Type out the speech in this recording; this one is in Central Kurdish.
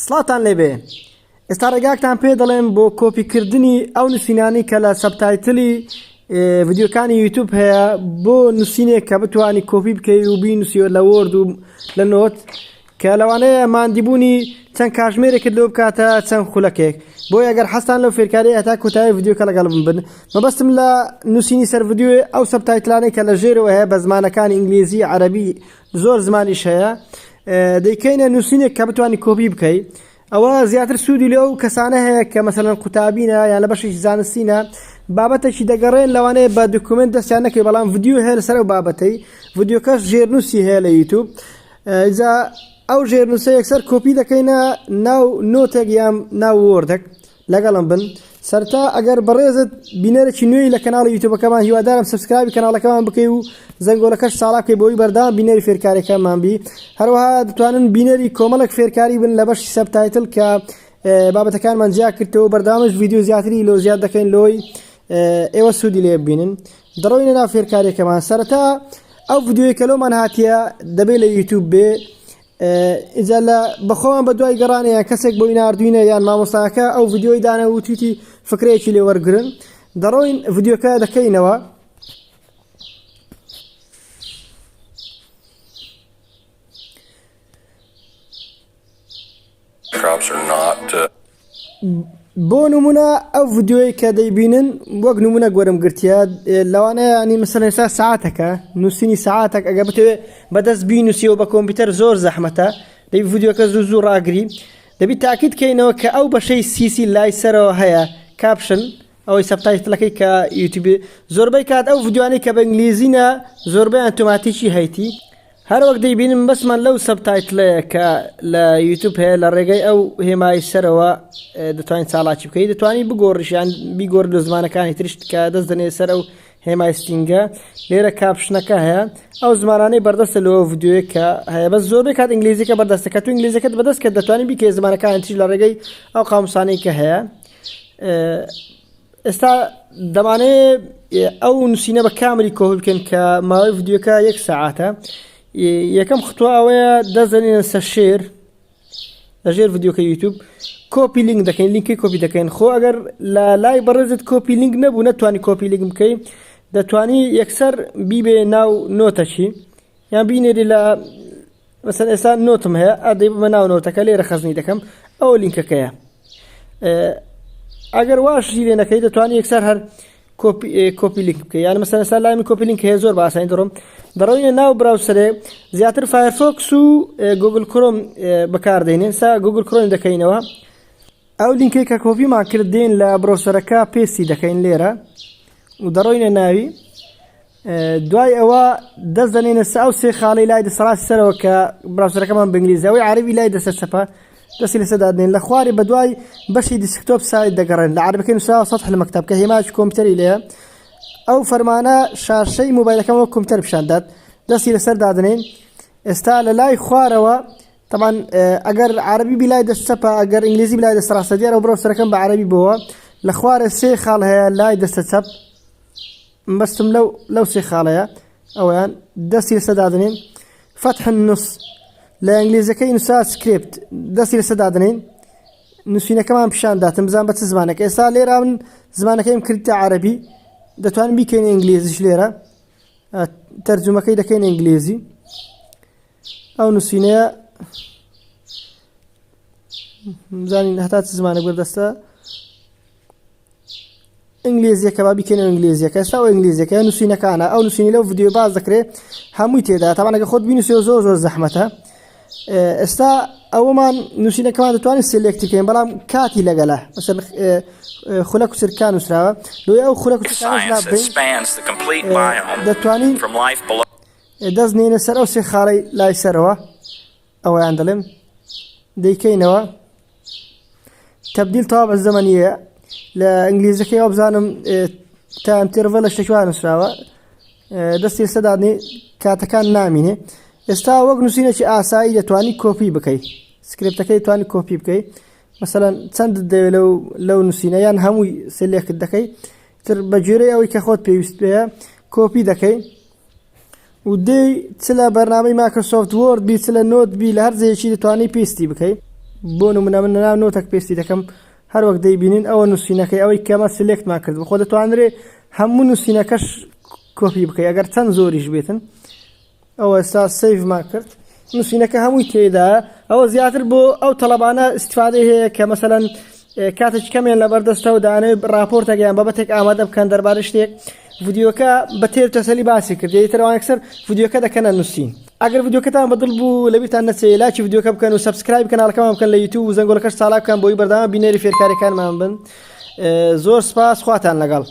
سڵاتان لێبێ ئێستا ڕێگاکتان پێ دەڵێم بۆ کۆپیکردنی ئەو نووسینانی کە لە سەبتایتلی ڤیدیۆکانی یوتیوب هەیە بۆ نووسینێک کە بتوانی کۆپی بکەی و بینووسیوە لە وۆرد و لە نۆت کە لەوانەیە ماندیبوونی چەند کاتژمێرێکت لێ بکاتە چەند خولەکێک بۆیە ئەگەر حەستان لەو فێرکاری هەتا کۆتایی ڤیدیۆکە لەگەڵ بن مەبەستم لە نووسینی سەر ڤیدیۆ ئەو سەبتایتلانەی کە لە ژێرەوە هەیە بە زمانەکانی ئینگلیزی عەرەبی زۆر زمانیش هەیە دەیکەینە نووسینێک کە بتوانی کۆپی بکەی ئەوە زیاتر سوودی لەو کەسانە هەیە کە مەسەڵەن قوتابینە یان لە بەشێکی زانستینە بابەتێکی دەگەڕێن لەوانەیە بە دوکومنت دەستیان نەکەی بەڵام ڤیدیۆ هەیە لەسەر ئەو بابەتەی ڤیدیۆکەش ژێرنووسی هەیە لە یوتیوب ئیجا ئەو ژێرنووسە یەکسەر کۆپی دەکەینە ناو نۆتێک یان ناو وۆردێک لەگەڵم بن سەرتا ئەگەر بەڕێزت بینەرێکی نوێی لە کەناڵی یوتیوبەکەمان هیوادارم سبسکرایبی کەناڵەکەمان بکەی و زەنگۆلەکەش ساڵا بکەی بۆی بەردەوام بینەری فێرکاریەکەمان بی هەروەها دەتوانن بینەری کۆمەڵێک فێرکاری بن لە بەشی سەبتایتل کە بابەتەکانمان جیا کردەوە بەردەوامش ڤیدیۆ زیاتری لۆ زیاد دەکەین لۆی ئێوە سوودی لێ ببینن دەڕۆینە ناو فێرکاریەکەمان سەرەتا ئەو ڤیدیۆی کە لۆمان هاتیە دەبێت لە یوتیوب بێ ئیجا لە بەخۆمان بە دوای گەڕانەیە کەسێک بۆی ناردوینە یان مامۆستاکە ئەو ڤیدیۆی دانە و تویتی فکرەیەکی لێ وەرگرن دەڕۆین ڤیدیۆکە دەکەینەوە بۆ نمونە ئەو ڤیدیۆی کە دەیبینن وەک نمونە گوەرم گرتیە لەوانەیە ینی مەسەڵەن ئێستا سەعاتەکە نووسینی سەعاتێک ئەگە بتەوێت بەدەست بینووسیەوە بە کۆمپیوتەر زۆر زەحمەتە دەبی ڤیدیۆکە زوو ڕاگری دەبی تاکید بکەینەوە کە ئەو بەشەی سیسی لای سەرەوە هەیە کاپشن ئەوەی سەبتایتڵەکەی کە یوتیوب زۆربەی کات ئەو ڤیدیۆانەی کە بە ئینگلیزینە زۆربەی ئۆتۆماتیکی هەیتی هەر وەک دەیبینم بەسمان لەو سەبتایتڵەیە کە لە یوتیوب هەیە لە ڕێگەی ئەو هێمای سەرەوە دەتوانین چاڵاکی بکەیت دەتوانی بگۆڕیشیان بیگۆڕ لە زمانەکانی ترشت کە دەست دەنێ سەر ئەو هێمای ستینگە لێرە کاپشنەکە هەیە ئەو زمانانەی بەردەستە لەوە ڤیدیۆیە کە هەیە بەس زۆربەی کات ئینگلیزیەکە بەردەستە کە تو ئینگلیزیەکەت بەدەست کە دەتوانی بیکەی زمانەکانی تریش لە ڕێگەی ئەو قاموسانەی کە هەیە ئێستا دەمانەیە ئەو نووسینە بە کاملی کۆپی بکەن کە ماوەی ڤیدیۆکە 1 ساعاتە یەکەم خطوە ئەوەیە دەزانین سەر شێر لە ژێر ڤیدیۆکە یوتیوب کۆپی لینک دەکەین لینکی کۆپی دەکەین خۆ ئەگەر لە لای بەڕێزت کۆپی لینک نەبوو نەتوانی کۆپی لینک بکەی دەتوانی یەکسەر بیبێ ناو نۆتەچی یان بینێری لە مەسەڵەن ئێستا نۆتم هەیە ئەدەی بمە ناو نۆتەکە لێرە خەزنی دەکەم ئەوە لینکەکەیە ئەگەر واشی لێ نەکەی دەتوانی یەکسەر هەر کۆپی لینک بکەی یان مەسەڵەن ئێستا لای من کۆپی لینک هەیە زۆر بە ئاسانی دەڕۆم دەڕۆینە ناو براوسەرێ زیاتر فایرفۆکس و گوگل کرۆم بەکاردێنین سا گوگل کرۆم دەکەینەوە ئەو لینکەی کە کۆپیمان کرد دێن لە برۆسەرەکە پێستی دەکەین لێرە و دەڕۆینە ناوی دوای ئەوە دەست دەنێنە سا ئەو سێ خاڵی لای دەسەڵاتی سەرەوە کە براوسەرەکەمان بەنگلیزیەوەی عەرەبی لای دەسەر چەپە دەستی لەسەر دادنێن لە خواری بە دوای بەشی دیسکتۆپ سایت دەگەڕێن لە عەرەبەکەی نووسراوە سەطح المەکتەب کە هێمایەکی کۆمپیوتەری لێیە ئەو فەرمانە شاشەی موبایلەکەم وەک کۆمپیوتەر پیشاندات دەستی لەسەر دادنێن ئێستا لە لای خوارەوە طبعا ئەگەر عەرەبی بی لای دەست چەپە ئەگەر ئینگلیزی بلای دەست ڕاستە دیارە براوسەرەکەم بە عەرەبی بووە لە خوارە سێ خاڵ هەیە لای دەستە چەپ بەستم لەو سێ خاڵەیە ئەویان دەستی لەسەر دادنێن فتح النص لە ئینگلیزەکەی نووسا سکرێپت دەستی لەسەر دادنێن نووسینەکەمان پیشانداتم بزان بە چ زمانێک ئێستا لێرە من زمانەکەیم کردتە عەرەبی دەتوانین بیکەین ئینگلیزیش لێرە تەرجمەکەی دەکەین ئینگلیزی ئەو نووسینەیە زانین هەتا چ زمانێک بەردەستە ئینگلیزیەکە با بیکەین ئینگلیزیەکە ئێستا ئەو ئینگلیزیەکە نووسینەکانە ئەو نووسینی لەو ڤیدیۆ باز دەکرێت هەمووی تێدا تاوان ئەگە خۆت بینووسیەوە زۆر زەحمەتە ئێستا ئەوەمان نووسینەکەمان دەتوانین سلێکتی بکەین بەڵام کاتی لەگەلە مەسەڵەن خولەک و سرکان نووسراوە دوای ئەو خولەک و سرکانش دەتوانین دەست نێنە سەر ئەو سێ خاڵەی لای سەرەوە ئەوەیان دەڵێم دەیکەینەوە تەبدیل تەواو بە زەمەنیە لە ئینگلیزەکەی ئەو بزانم تایم تێرڤە لە شتێکوان نووسراوە دەستی لەسەر دادنێ کاتەکان نامینێ ئێستا وەک نووسینێکی ئاسایی دەتوانی کۆپی بکەیت سکرێپتەکەی دەتوانی کۆپی بکەیت مەسەڵەن چەند دەوێت لەو نووسینە یان هەمووی سلێکت دەکەیت تر بە گوێرەی ئەوەی کە خۆت پێویست پێیە کۆپی دەکەیت و دێی چ لە بەرنامەی مایکرۆسۆفت وۆرد بی چ لە نۆت بی لە هەر جێیەکی دەتوانی پێستی بکەیت بۆ نمونە من ناو نۆتێک پێستی دەکەم هەر وەک دەیبینین ئەوە نووسینەکەی ئەوەی کەمە سلێکتمان کرد بخۆ دەتوانرێ هەموو نووسینەکەش کۆپی بکەی ئەگەر چەند زۆریش بێتن ئەوە ئێستا سیڤمان کرد نووسینەکە هەمووی تێدا ئەوە زیاتر بۆ ئەو تەڵەبانە استیفادەی هەیە کە مەسەلەن کاتێک کەمێن لەبەردەستە و دانەوێت راپۆرتەگەیان بەبەتێک ئامادە بکەن دەربارەی شتێک ڤیدیۆکە بە تێر تەسەلی باسی کرد یەکترەوە یەکسەر ڤیدیۆکە دەکەنە نووسین ئەگەر ڤیدیۆکەتان بەدڵ بوو لەبیرتان نەچێ لاکی ڤیدیۆکە بکەن و سەبسکرایب کەناڵەکەمان بکەن لە یوتیوب و زەنگۆڵەکەش ساڵا بکەن بۆی بەردەوام بینێری فێرکاریەکانمان بن زۆر سپاس خواتان لەگەڵ